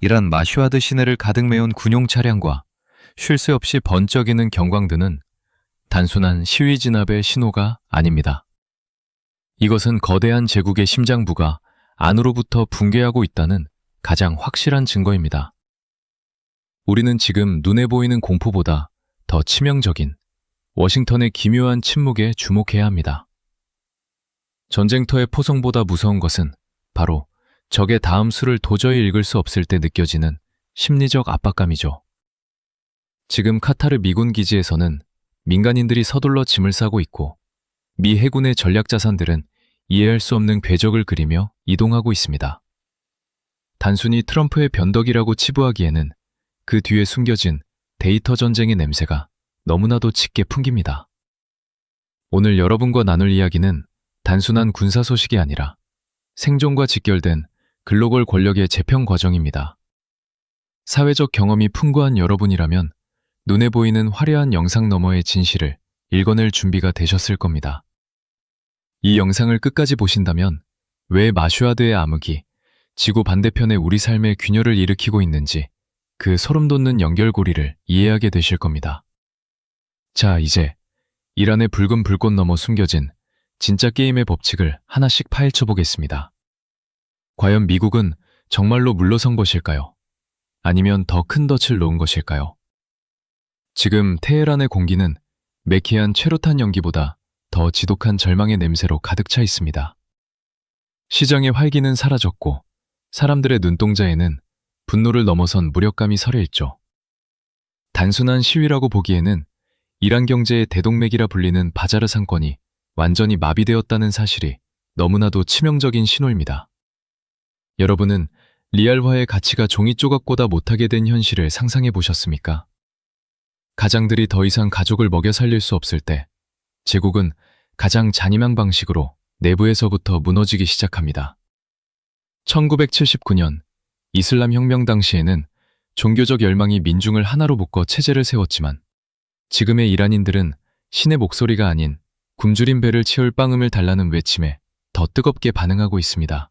이란 마슈아드 시내를 가득 메운 군용 차량과 쉴 새 없이 번쩍이는 경광등은 단순한 시위 진압의 신호가 아닙니다. 이것은 거대한 제국의 심장부가 안으로부터 붕괴하고 있다는 가장 확실한 증거입니다. 우리는 지금 눈에 보이는 공포보다 더 치명적인 워싱턴의 기묘한 침묵에 주목해야 합니다. 전쟁터의 포성보다 무서운 것은 바로 적의 다음 수를 도저히 읽을 수 없을 때 느껴지는 심리적 압박감이죠. 지금 카타르 미군 기지에서는 민간인들이 서둘러 짐을 싸고 있고 미 해군의 전략 자산들은 이해할 수 없는 궤적을 그리며 이동하고 있습니다. 단순히 트럼프의 변덕이라고 치부하기에는 그 뒤에 숨겨진 데이터 전쟁의 냄새가 너무나도 짙게 풍깁니다. 오늘 여러분과 나눌 이야기는 단순한 군사 소식이 아니라 생존과 직결된 글로벌 권력의 재평 과정입니다. 사회적 경험이 풍부한 여러분이라면 눈에 보이는 화려한 영상 너머의 진실을 읽어낼 준비가 되셨을 겁니다. 이 영상을 끝까지 보신다면 왜 마슈아드의 암흑이 지구 반대편의 우리 삶의 균열을 일으키고 있는지 그 소름돋는 연결고리를 이해하게 되실 겁니다. 자, 이제 이란의 붉은 불꽃 너머 숨겨진 진짜 게임의 법칙을 하나씩 파헤쳐 보겠습니다. 과연 미국은 정말로 물러선 것일까요? 아니면 더 큰 덫을 놓은 것일까요? 지금 테헤란의 공기는 매캐한 최루탄 연기보다 더 지독한 절망의 냄새로 가득 차 있습니다. 시장의 활기는 사라졌고 사람들의 눈동자에는 분노를 넘어선 무력감이 서려있죠. 단순한 시위라고 보기에는 이란 경제의 대동맥이라 불리는 바자르 상권이 완전히 마비되었다는 사실이 너무나도 치명적인 신호입니다. 여러분은 리알화의 가치가 종이 조각보다 못하게 된 현실을 상상해 보셨습니까? 가장들이 더 이상 가족을 먹여 살릴 수 없을 때 제국은 가장 잔인한 방식으로 내부에서부터 무너지기 시작합니다. 1979년 이슬람 혁명 당시에는 종교적 열망이 민중을 하나로 묶어 체제를 세웠지만 지금의 이란인들은 신의 목소리가 아닌 굶주린 배를 채울 빵음을 달라는 외침에 더 뜨겁게 반응하고 있습니다.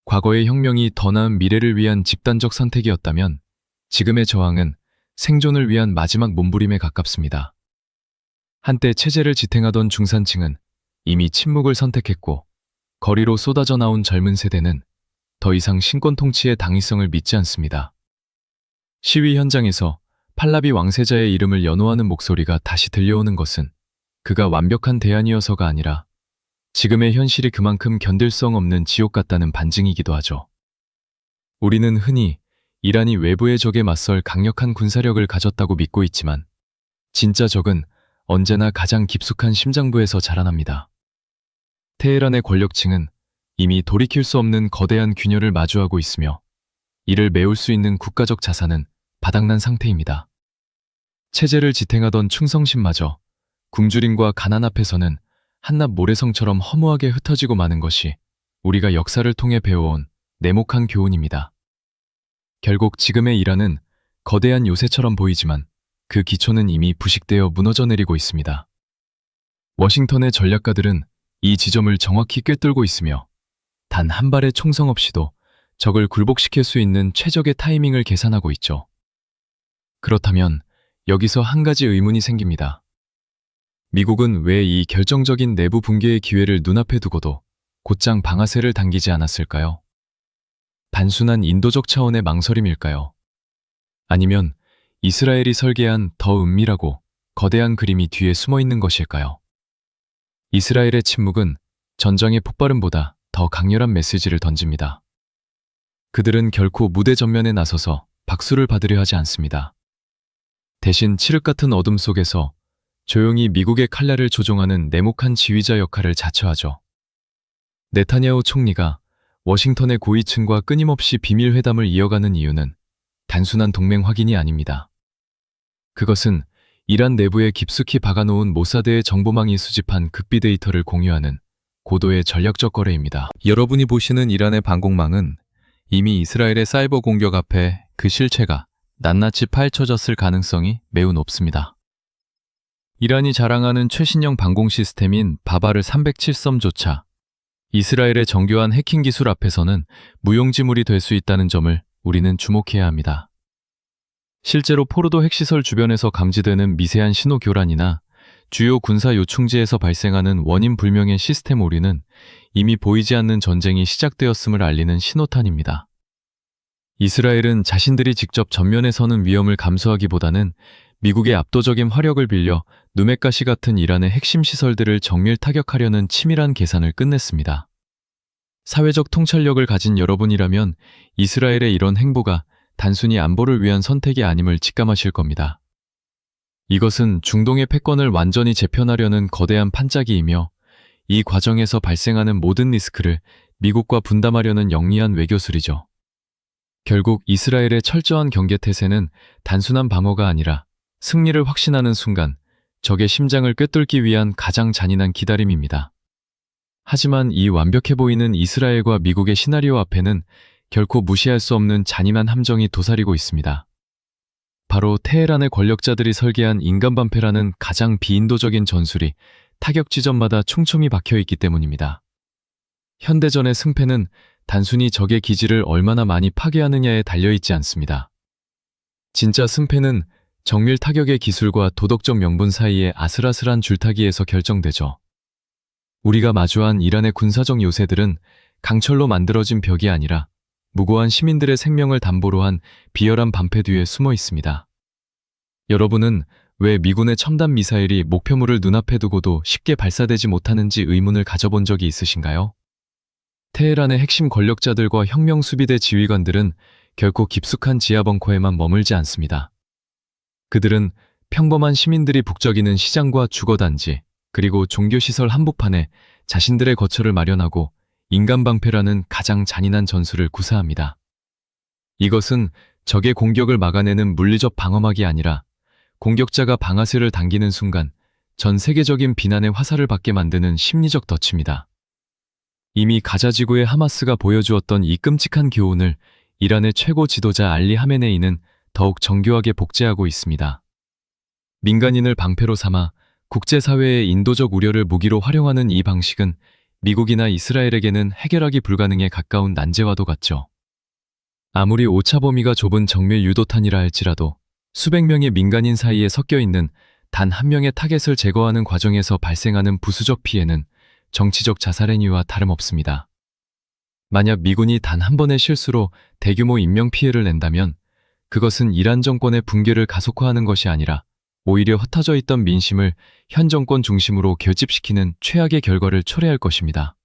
과거의 혁명이 더 나은 미래를 위한 집단적 선택이었다면 지금의 저항은 생존을 위한 마지막 몸부림에 가깝습니다. 한때 체제를 지탱하던 중산층은 이미 침묵을 선택했고 거리로 쏟아져 나온 젊은 세대는 더 이상 신권 통치의 당위성을 믿지 않습니다. 시위 현장에서 팔라비 왕세자의 이름을 연호하는 목소리가 다시 들려오는 것은 그가 완벽한 대안이어서가 아니라 지금의 현실이 그만큼 견딜 수 없는 지옥 같다는 반증이기도 하죠. 우리는 흔히 이란이 외부의 적에 맞설 강력한 군사력을 가졌다고 믿고 있지만 진짜 적은 언제나 가장 깊숙한 심장부에서 자라납니다. 테헤란의 권력층은 이미 돌이킬 수 없는 거대한 균열을 마주하고 있으며 이를 메울 수 있는 국가적 자산은 바닥난 상태입니다. 체제를 지탱하던 충성심마저 굶주림과 가난 앞에서는 한낱 모래성처럼 허무하게 흩어지고 마는 것이 우리가 역사를 통해 배워온 냉혹한 교훈입니다. 결국 지금의 이란은 거대한 요새처럼 보이지만 그 기초는 이미 부식되어 무너져 내리고 있습니다. 워싱턴의 전략가들은 이 지점을 정확히 꿰뚫고 있으며 단 한 발의 총성 없이도 적을 굴복시킬 수 있는 최적의 타이밍을 계산하고 있죠. 그렇다면 여기서 한 가지 의문이 생깁니다. 미국은 왜 이 결정적인 내부 붕괴의 기회를 눈앞에 두고도 곧장 방아쇠를 당기지 않았을까요? 단순한 인도적 차원의 망설임일까요? 아니면 이스라엘이 설계한 더 은밀하고 거대한 그림이 뒤에 숨어 있는 것일까요? 이스라엘의 침묵은 전장의 폭발음보다 더 강렬한 메시지를 던집니다. 그들은 결코 무대 전면에 나서서 박수를 받으려 하지 않습니다. 대신 칠흑 같은 어둠 속에서 조용히 미국의 칼날을 조종하는 냉혹한 지휘자 역할을 자처하죠. 네타냐후 총리가 워싱턴의 고위층과 끊임없이 비밀 회담을 이어가는 이유는 단순한 동맹 확인이 아닙니다. 그것은 이란 내부에 깊숙이 박아놓은 모사드의 정보망이 수집한 극비 데이터를 공유하는 고도의 전략적 거래입니다. 여러분이 보시는 이란의 방공망은 이미 이스라엘의 사이버 공격 앞에 그 실체가 낱낱이 파헤쳐졌을 가능성이 매우 높습니다. 이란이 자랑하는 최신형 방공 시스템인 바바르 307섬조차 이스라엘의 정교한 해킹 기술 앞에서는 무용지물이 될 수 있다는 점을 우리는 주목해야 합니다. 실제로 포르도 핵시설 주변에서 감지되는 미세한 신호 교란이나 주요 군사 요충지에서 발생하는 원인 불명의 시스템 오류는 이미 보이지 않는 전쟁이 시작되었음을 알리는 신호탄입니다. 이스라엘은 자신들이 직접 전면에 서는 위험을 감수하기보다는 미국의 압도적인 화력을 빌려 누메까시 같은 이란의 핵심 시설들을 정밀 타격하려는 치밀한 계산을 끝냈습니다. 사회적 통찰력을 가진 여러분이라면 이스라엘의 이런 행보가 단순히 안보를 위한 선택이 아님을 직감하실 겁니다. 이것은 중동의 패권을 완전히 재편하려는 거대한 판짜기이며 이 과정에서 발생하는 모든 리스크를 미국과 분담하려는 영리한 외교술이죠. 결국 이스라엘의 철저한 경계태세는 단순한 방어가 아니라 승리를 확신하는 순간 적의 심장을 꿰뚫기 위한 가장 잔인한 기다림입니다. 하지만 이 완벽해 보이는 이스라엘과 미국의 시나리오 앞에는 결코 무시할 수 없는 잔인한 함정이 도사리고 있습니다. 바로 테헤란의 권력자들이 설계한 인간방패라는 가장 비인도적인 전술이 타격 지점마다 촘촘히 박혀있기 때문입니다. 현대전의 승패는 단순히 적의 기지를 얼마나 많이 파괴하느냐에 달려있지 않습니다. 진짜 승패는 정밀 타격의 기술과 도덕적 명분 사이의 아슬아슬한 줄타기에서 결정되죠. 우리가 마주한 이란의 군사적 요새들은 강철로 만들어진 벽이 아니라 무고한 시민들의 생명을 담보로 한 비열한 방패 뒤에 숨어 있습니다. 여러분은 왜 미군의 첨단 미사일이 목표물을 눈앞에 두고도 쉽게 발사되지 못하는지 의문을 가져본 적이 있으신가요? 테헤란의 핵심 권력자들과 혁명수비대 지휘관들은 결코 깊숙한 지하 벙커에만 머물지 않습니다. 그들은 평범한 시민들이 북적이는 시장과 주거단지, 그리고 종교시설 한복판에 자신들의 거처를 마련하고 인간방패라는 가장 잔인한 전술을 구사합니다. 이것은 적의 공격을 막아내는 물리적 방어막이 아니라 공격자가 방아쇠를 당기는 순간 전 세계적인 비난의 화살을 받게 만드는 심리적 덫입니다. 이미 가자지구의 하마스가 보여주었던 이 끔찍한 교훈을 이란의 최고 지도자 알리 하메네이는 더욱 정교하게 복제하고 있습니다. 민간인을 방패로 삼아 국제사회의 인도적 우려를 무기로 활용하는 이 방식은 미국이나 이스라엘에게는 해결하기 불가능에 가까운 난제와도 같죠. 아무리 오차 범위가 좁은 정밀 유도탄이라 할지라도 수백 명의 민간인 사이에 섞여 있는 단 한 명의 타겟을 제거하는 과정에서 발생하는 부수적 피해는 정치적 자살 행위와 다름없습니다. 만약 미군이 단 한 번의 실수로 대규모 인명 피해를 낸다면 그것은 이란 정권의 붕괴를 가속화하는 것이 아니라 오히려 흩어져 있던 민심을 현 정권 중심으로 결집시키는 최악의 결과를 초래할 것입니다.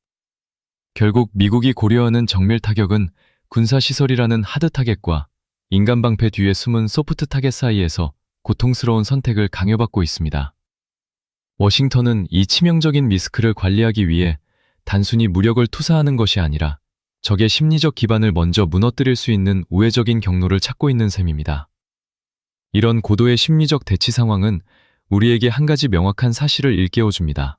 결국 미국이 고려하는 정밀 타격은 군사시설이라는 하드 타겟과 인간방패 뒤에 숨은 소프트 타겟 사이에서 고통스러운 선택을 강요받고 있습니다. 워싱턴은 이 치명적인 리스크를 관리하기 위해 단순히 무력을 투사하는 것이 아니라 적의 심리적 기반을 먼저 무너뜨릴 수 있는 우회적인 경로를 찾고 있는 셈입니다. 이런 고도의 심리적 대치 상황은 우리에게 한 가지 명확한 사실을 일깨워줍니다.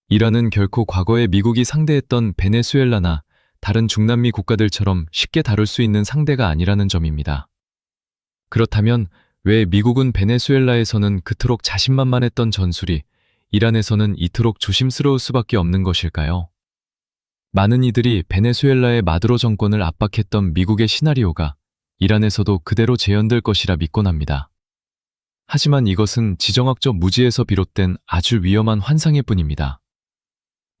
이란은 결코 과거에 미국이 상대했던 베네수엘라나 다른 중남미 국가들처럼 쉽게 다룰 수 있는 상대가 아니라는 점입니다. 그렇다면 왜 미국은 베네수엘라에서는 그토록 자신만만했던 전술이 이란에서는 이토록 조심스러울 수밖에 없는 것일까요? 많은 이들이 베네수엘라의 마두로 정권을 압박했던 미국의 시나리오가 이란에서도 그대로 재현될 것이라 믿곤 합니다. 하지만 이것은 지정학적 무지에서 비롯된 아주 위험한 환상일 뿐입니다.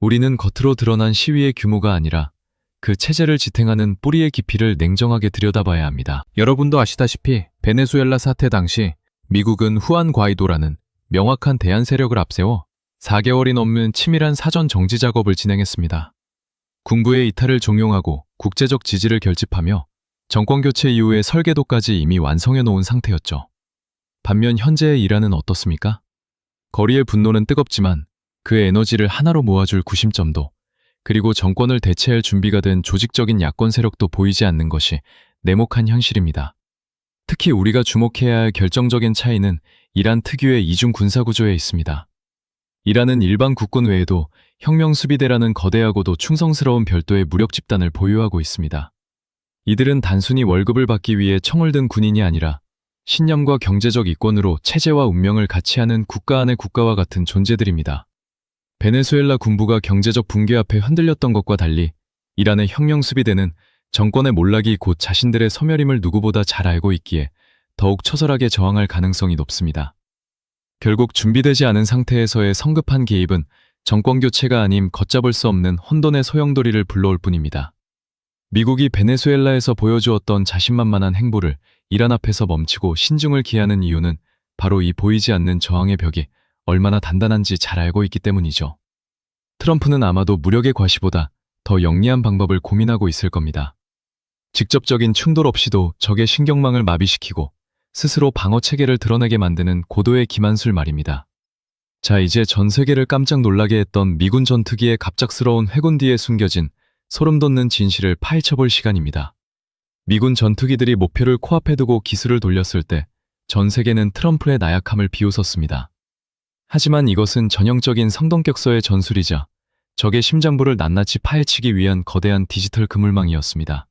우리는 겉으로 드러난 시위의 규모가 아니라 그 체제를 지탱하는 뿌리의 깊이를 냉정하게 들여다봐야 합니다. 여러분도 아시다시피 베네수엘라 사태 당시 미국은 후안 과이도라는 명확한 대안 세력을 앞세워 4개월이 넘는 치밀한 사전 정지 작업을 진행했습니다. 군부의 이탈을 종용하고 국제적 지지를 결집하며 정권교체 이후의 설계도까지 이미 완성해 놓은 상태였죠. 반면 현재의 이란은 어떻습니까? 거리의 분노는 뜨겁지만 그 에너지를 하나로 모아줄 구심점도 그리고 정권을 대체할 준비가 된 조직적인 야권 세력도 보이지 않는 것이 냉혹한 현실입니다. 특히 우리가 주목해야 할 결정적인 차이는 이란 특유의 이중 군사구조에 있습니다. 이란은 일반 국군 외에도 혁명수비대라는 거대하고도 충성스러운 별도의 무력 집단을 보유하고 있습니다. 이들은 단순히 월급을 받기 위해 청을 든 군인이 아니라 신념과 경제적 이권으로 체제와 운명을 같이 하는 국가 안의 국가와 같은 존재들입니다. 베네수엘라 군부가 경제적 붕괴 앞에 흔들렸던 것과 달리 이란의 혁명수비대는 정권의 몰락이 곧 자신들의 소멸임을 누구보다 잘 알고 있기에 더욱 처절하게 저항할 가능성이 높습니다. 결국 준비되지 않은 상태에서의 성급한 개입은 정권 교체가 아님 걷잡을 수 없는 혼돈의 소용돌이를 불러올 뿐입니다. 미국이 베네수엘라에서 보여주었던 자신만만한 행보를 이란 앞에서 멈추고 신중을 기하는 이유는 바로 이 보이지 않는 저항의 벽이 얼마나 단단한지 잘 알고 있기 때문이죠. 트럼프는 아마도 무력의 과시보다 더 영리한 방법을 고민하고 있을 겁니다. 직접적인 충돌 없이도 적의 신경망을 마비시키고 스스로 방어 체계를 드러내게 만드는 고도의 기만술 말입니다. 자, 이제 전 세계를 깜짝 놀라게 했던 미군 전투기의 갑작스러운 회군 뒤에 숨겨진 소름 돋는 진실을 파헤쳐볼 시간입니다. 미군 전투기들이 목표를 코앞에 두고 기술을 돌렸을 때 전 세계는 트럼프의 나약함을 비웃었습니다. 하지만 이것은 전형적인 성동격서의 전술이자 적의 심장부를 낱낱이 파헤치기 위한 거대한 디지털 그물망이었습니다.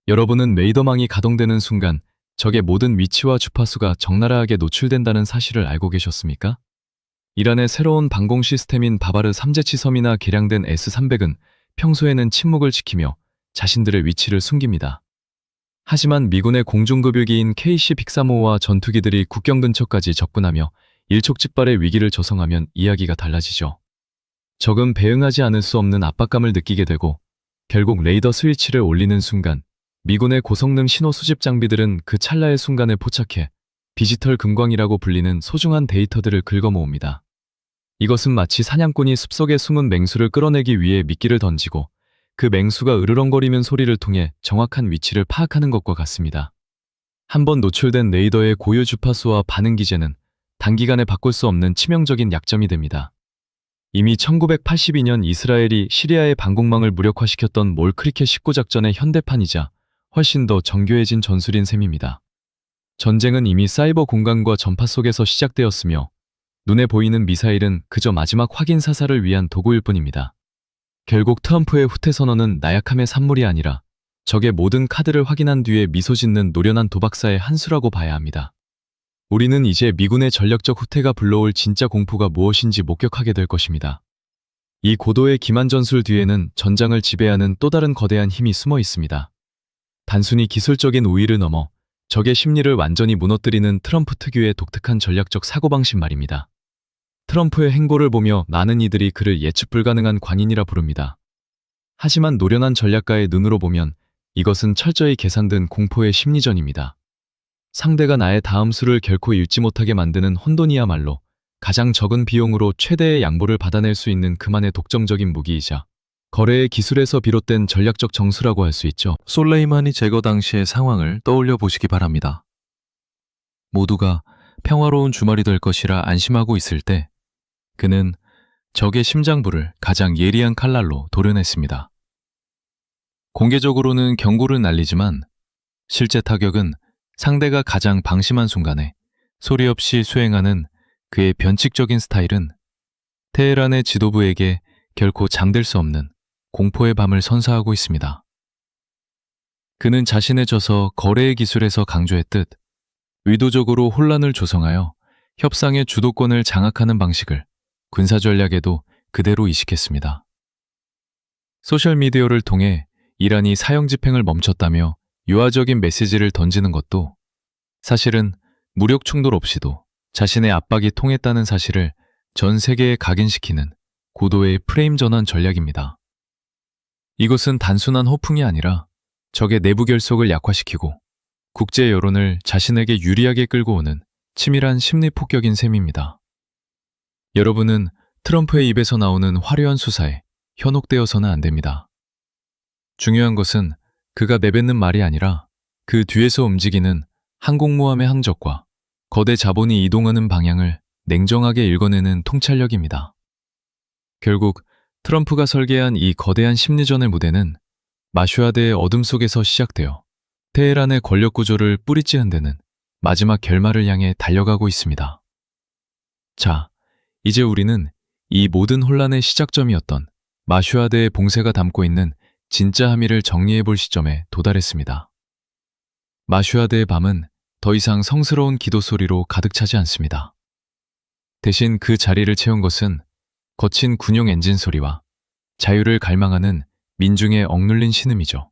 여러분은 레이더망이 가동되는 순간 적의 모든 위치와 주파수가 적나라하게 노출된다는 사실을 알고 계셨습니까? 이란의 새로운 방공 시스템인 바바르 3제치 섬이나 개량된 S-300은 평소에는 침묵을 지키며 자신들의 위치를 숨깁니다. 하지만 미군의 공중급유기인 KC-135와 전투기들이 국경 근처까지 접근하며 일촉즉발의 위기를 조성하면 이야기가 달라지죠. 적은 배응하지 않을 수 없는 압박감을 느끼게 되고 결국 레이더 스위치를 올리는 순간 미군의 고성능 신호 수집 장비들은 그 찰나의 순간에 포착해 디지털 금광이라고 불리는 소중한 데이터들을 긁어모읍니다. 이것은 마치 사냥꾼이 숲속에 숨은 맹수를 끌어내기 위해 미끼를 던지고 그 맹수가 으르렁거리는 소리를 통해 정확한 위치를 파악하는 것과 같습니다. 한번 노출된 레이더의 고유 주파수와 반응 기제는 단기간에 바꿀 수 없는 치명적인 약점이 됩니다. 이미 1982년 이스라엘이 시리아의 방공망을 무력화시켰던 몰크리켓 19 작전의 현대판이자 훨씬 더 정교해진 전술인 셈입니다. 전쟁은 이미 사이버 공간과 전파 속에서 시작되었으며 눈에 보이는 미사일은 그저 마지막 확인 사살을 위한 도구일 뿐입니다. 결국 트럼프의 후퇴 선언은 나약함의 산물이 아니라 적의 모든 카드를 확인한 뒤에 미소 짓는 노련한 도박사의 한 수라고 봐야 합니다. 우리는 이제 미군의 전력적 후퇴가 불러올 진짜 공포가 무엇인지 목격하게 될 것입니다. 이 고도의 기만 전술 뒤에는 전장을 지배하는 또 다른 거대한 힘이 숨어 있습니다. 단순히 기술적인 우위를 넘어 적의 심리를 완전히 무너뜨리는 트럼프 특유의 독특한 전략적 사고방식 말입니다. 트럼프의 행보를 보며 많은 이들이 그를 예측 불가능한 관인이라 부릅니다. 하지만 노련한 전략가의 눈으로 보면 이것은 철저히 계산된 공포의 심리전입니다. 상대가 나의 다음 수를 결코 읽지 못하게 만드는 혼돈이야말로 가장 적은 비용으로 최대의 양보를 받아낼 수 있는 그만의 독점적인 무기이자 거래의 기술에서 비롯된 전략적 정수라고 할 수 있죠. 솔레이마니 제거 당시의 상황을 떠올려 보시기 바랍니다. 모두가 평화로운 주말이 될 것이라 안심하고 있을 때 그는 적의 심장부를 가장 예리한 칼날로 도려냈습니다. 공개적으로는 경고를 날리지만 실제 타격은 상대가 가장 방심한 순간에 소리 없이 수행하는 그의 변칙적인 스타일은 테헤란의 지도부에게 결코 잠들 수 없는 공포의 밤을 선사하고 있습니다. 그는 자신의 저서 거래의 기술에서 강조했듯 의도적으로 혼란을 조성하여 협상의 주도권을 장악하는 방식을 군사 전략에도 그대로 이식했습니다. 소셜미디어를 통해 이란이 사형 집행을 멈췄다며 유화적인 메시지를 던지는 것도 사실은 무력 충돌 없이도 자신의 압박이 통했다는 사실을 전 세계에 각인시키는 고도의 프레임 전환 전략입니다. 이것은 단순한 호풍이 아니라 적의 내부 결속을 약화시키고 국제 여론을 자신에게 유리하게 끌고 오는 치밀한 심리 폭격인 셈입니다. 여러분은 트럼프의 입에서 나오는 화려한 수사에 현혹되어서는 안 됩니다. 중요한 것은 그가 내뱉는 말이 아니라 그 뒤에서 움직이는 항공모함의 항적과 거대 자본이 이동하는 방향을 냉정하게 읽어내는 통찰력입니다. 결국 트럼프가 설계한 이 거대한 심리전의 무대는 마슈아드의 어둠 속에서 시작되어 테헤란의 권력 구조를 뿌리째 흔드는 마지막 결말을 향해 달려가고 있습니다. 자, 이제 우리는 이 모든 혼란의 시작점이었던 마슈아드의 봉쇄가 담고 있는 진짜 함의를 정리해 볼 시점에 도달했습니다. 마슈아드의 밤은 더 이상 성스러운 기도 소리로 가득 차지 않습니다. 대신 그 자리를 채운 것은 거친 군용 엔진 소리와 자유를 갈망하는 민중의 억눌린 신음이죠.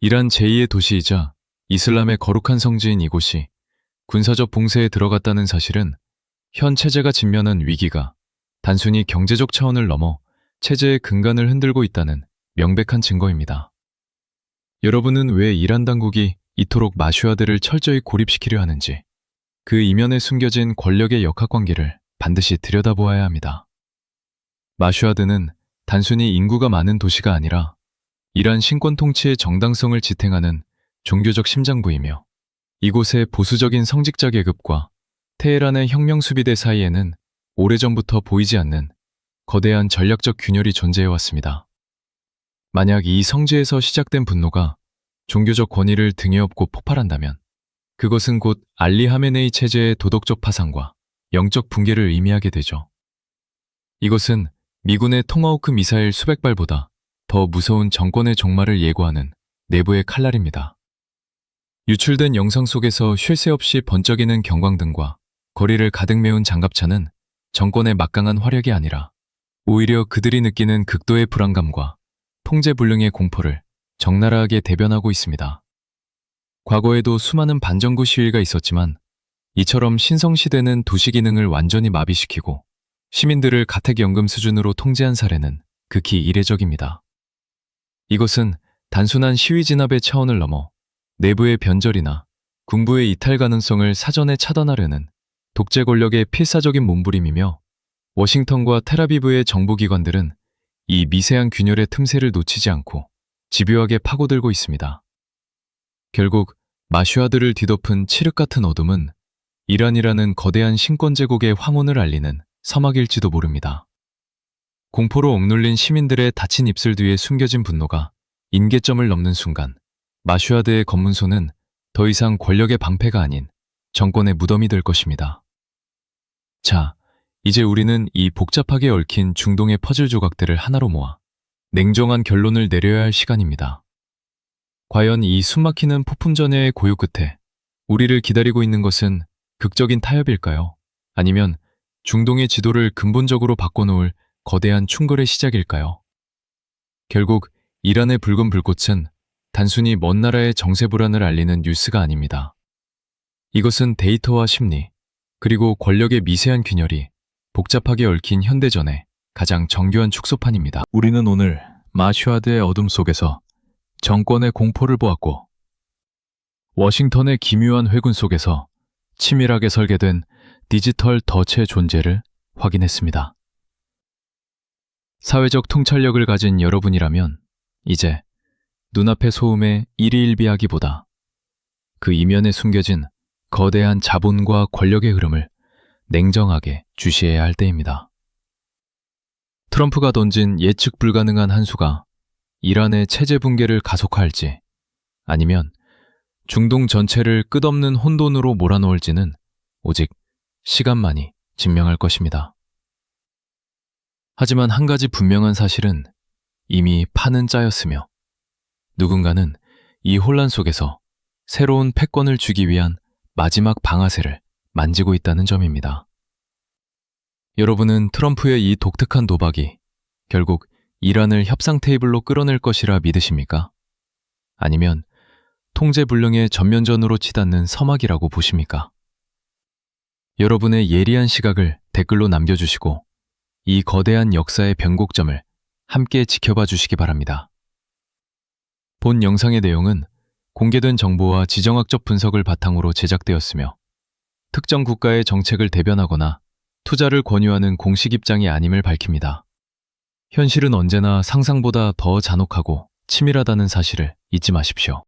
이란 제2의 도시이자 이슬람의 거룩한 성지인 이곳이 군사적 봉쇄에 들어갔다는 사실은 현 체제가 직면한 위기가 단순히 경제적 차원을 넘어 체제의 근간을 흔들고 있다는 명백한 증거입니다. 여러분은 왜 이란 당국이 이토록 마슈아드를 철저히 고립시키려 하는지, 그 이면에 숨겨진 권력의 역학관계를 반드시 들여다보아야 합니다. 마슈아드는 단순히 인구가 많은 도시가 아니라 이란 신권 통치의 정당성을 지탱하는 종교적 심장부이며, 이곳의 보수적인 성직자 계급과 테헤란의 혁명 수비대 사이에는 오래전부터 보이지 않는 거대한 전략적 균열이 존재해왔습니다. 만약 이 성지에서 시작된 분노가 종교적 권위를 등에 업고 폭발한다면 그것은 곧 알리 하메네이 체제의 도덕적 파산과 영적 붕괴를 의미하게 되죠. 이것은 미군의 토마호크 미사일 수백 발보다 더 무서운 정권의 종말을 예고하는 내부의 칼날입니다. 유출된 영상 속에서 쉴 새 없이 번쩍이는 경광등과 거리를 가득 메운 장갑차는 정권의 막강한 화력이 아니라 오히려 그들이 느끼는 극도의 불안감과 통제불능의 공포를 적나라하게 대변하고 있습니다. 과거에도 수많은 반정부 시위가 있었지만 이처럼 신성시대는 도시 기능을 완전히 마비시키고 시민들을 가택연금 수준으로 통제한 사례는 극히 이례적입니다. 이것은 단순한 시위 진압의 차원을 넘어 내부의 변절이나 군부의 이탈 가능성을 사전에 차단하려는 독재 권력의 필사적인 몸부림이며, 워싱턴과 텔아비브의 정보기관들은 이 미세한 균열의 틈새를 놓치지 않고 집요하게 파고들고 있습니다. 결국 마슈아드를 뒤덮은 칠흑 같은 어둠은 이란이라는 거대한 신권 제국의 황혼을 알리는 서막일지도 모릅니다. 공포로 억눌린 시민들의 닫힌 입술 뒤에 숨겨진 분노가 임계점을 넘는 순간 마슈아드의 검문소는 더 이상 권력의 방패가 아닌 정권의 무덤이 될 것입니다. 자, 이제 우리는 이 복잡하게 얽힌 중동의 퍼즐 조각들을 하나로 모아 냉정한 결론을 내려야 할 시간입니다. 과연 이 숨막히는 폭풍전야의 고요 끝에 우리를 기다리고 있는 것은 극적인 타협일까요? 아니면 중동의 지도를 근본적으로 바꿔놓을 거대한 충돌의 시작일까요? 결국 이란의 붉은 불꽃은 단순히 먼 나라의 정세 불안을 알리는 뉴스가 아닙니다. 이것은 데이터와 심리, 그리고 권력의 미세한 균열이 복잡하게 얽힌 현대전의 가장 정교한 축소판입니다. 우리는 오늘 마슈아드의 어둠 속에서 정권의 공포를 보았고, 워싱턴의 기묘한 회군 속에서 치밀하게 설계된 디지털 덫의 존재를 확인했습니다. 사회적 통찰력을 가진 여러분이라면 이제 눈앞의 소음에 일희일비하기보다 그 이면에 숨겨진 거대한 자본과 권력의 흐름을 냉정하게 주시해야 할 때입니다. 트럼프가 던진 예측 불가능한 한 수가 이란의 체제 붕괴를 가속화할지, 아니면 중동 전체를 끝없는 혼돈으로 몰아넣을지는 오직 시간만이 증명할 것입니다. 하지만 한 가지 분명한 사실은 이미 판은 짜였으며, 누군가는 이 혼란 속에서 새로운 패권을 주기 위한 마지막 방아쇠를 만지고 있다는 점입니다. 여러분은 트럼프의 이 독특한 도박이 결국 이란을 협상 테이블로 끌어낼 것이라 믿으십니까? 아니면 통제불능의 전면전으로 치닫는 서막이라고 보십니까? 여러분의 예리한 시각을 댓글로 남겨주시고 이 거대한 역사의 변곡점을 함께 지켜봐 주시기 바랍니다. 본 영상의 내용은 공개된 정보와 지정학적 분석을 바탕으로 제작되었으며 특정 국가의 정책을 대변하거나 투자를 권유하는 공식 입장이 아님을 밝힙니다. 현실은 언제나 상상보다 더 잔혹하고 치밀하다는 사실을 잊지 마십시오.